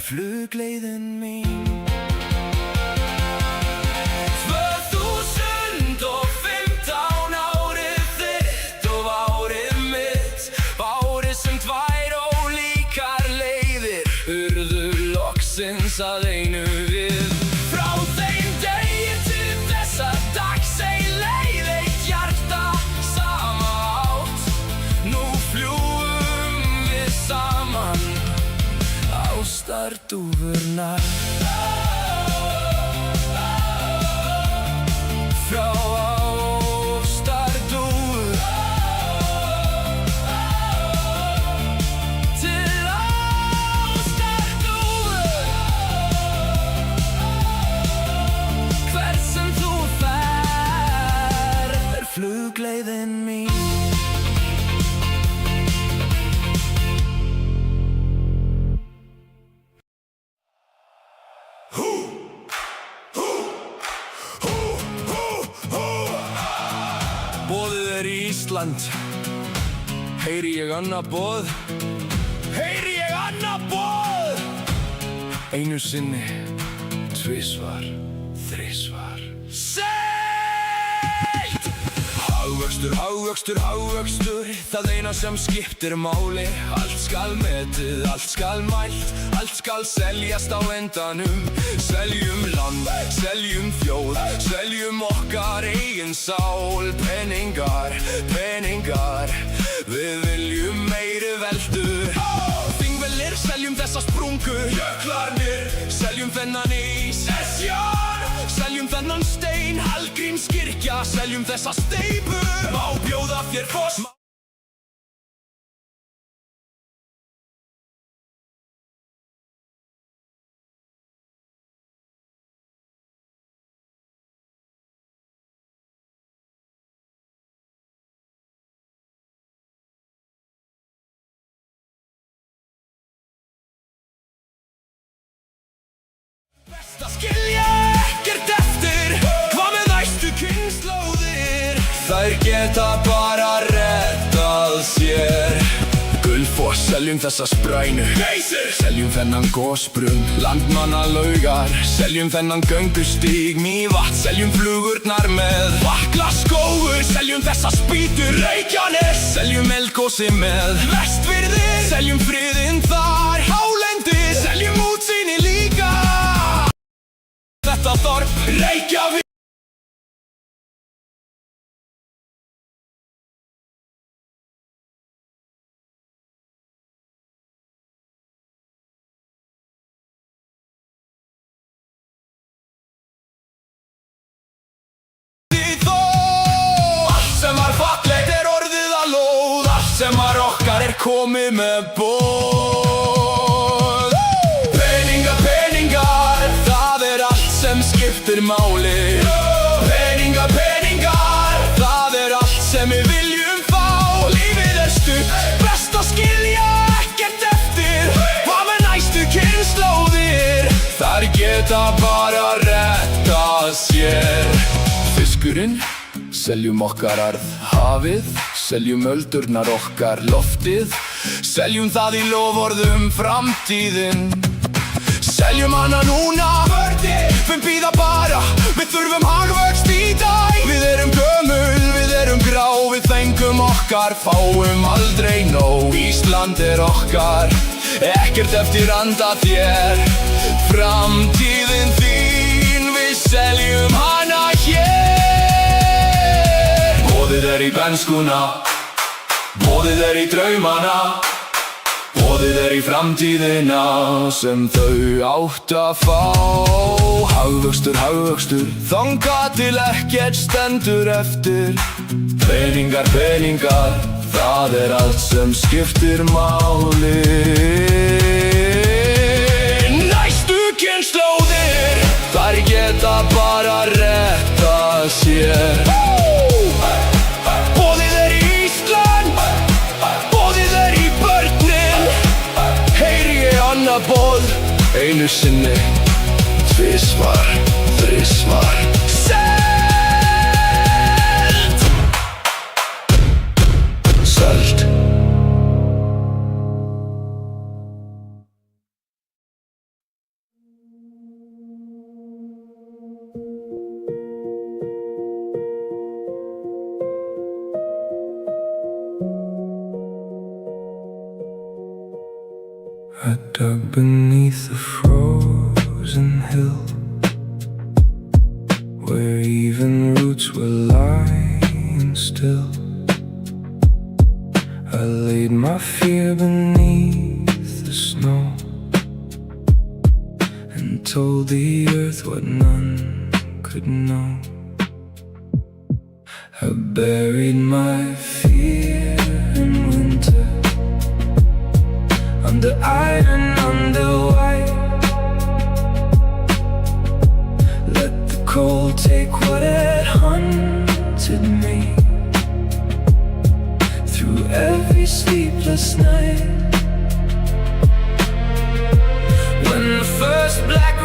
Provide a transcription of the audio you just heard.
flugleiðin mín. 2015 árið þitt og árið mitt, árið sem tvær ólíkar leiðir urðu loksins að einu við. Frá þeim degi til þessa dags ei leið eitt hjarta sama átt. Nú fljúgum við saman ástardúfurnar. Frá ástardúfu til ástardúfu. Hvert sem þú ferð flugleiðin mín. Boðið í Ísland, heyri ég annað boð, heyri ég annað boð. Einu sinni, tvisvar, þrisvar, seilt. Hagvöxtur, hagvöxtur, hagvöxtur, það eina sem skiptir máli. Allt skal metið, allt skal mælt, allt skal seljast á endanum. Seljum land, seljum þjóð, seljum okkar eigin sál. Peningar, peningar, við viljum meiri veldu. Þingvellir, seljum þessa sprungu. Jöklarnir, seljum þennan ís. Esjan, seljum þennan stein. Hallgrímskirkja, seljum þessa steypu. Má bjóða þér foss. Best að skilja ekkert eftir. Hvað með næstu kynslóðir? Þær geta bara reddað sér. Gullfoss, seljum þessa sprænu. Geysir, seljum þennan gosbrunn. Landmannalaugar, seljum þennan göngustíg. Mývatn, seljum flugurnar með Vaklaskógur, seljum þessa spýtur. Reykjanes, seljum eldgosi með Vestfirði, seljum friðinn þar. Hálendi, seljum útsýni líka. Þetta þorp, Reykjavík. Allt sem var fallegt orðið að lóð. Allt sem var okkar komið með boð. Peningar, peningar, það allt sem skiptir máli. Peningar, peningar, það allt sem við viljum fá. Lífið stutt, best að skilja ekkert eftir. Hvað með næstu kynslóðir? Þær geta bara reddað sér. Fiskurinn, seljum okkar arð. Hafið, seljum öldurnar okkar. Loftið, seljum það í loforðum framtíðin. Seljum hana núna. Börnin, við bíða bara. Við þurfum hagvöxt í dag. Við erum gömul, við erum grá. Við fengum okkar, fáum aldrei nóg. Ísland okkar, ekkert eftir anda þér. Framtíðin þín, við seljum hana hér. Boðið í bernskuna, boðið í draumana, boðið í framtíðina sem þau átt að fá. Hagvöxtur, hagvöxtur, þangað til ekkert stendur eftir. Peningar, peningar, það allt sem skiptir máli. Næstu kynslóðir, þær geta bara reddað sér. Boðið í Ísland, boðið í börnin. Heyri ég annað boð. Einu sinni, tvisvar, þrisvar. I dug beneath the frozen hill, where even roots were lying still. I laid my fear beneath the snow, and told the earth what none could know. I buried my fear in winter, under iron, under white. Let the cold take what had haunted me through every sleepless night. When the first black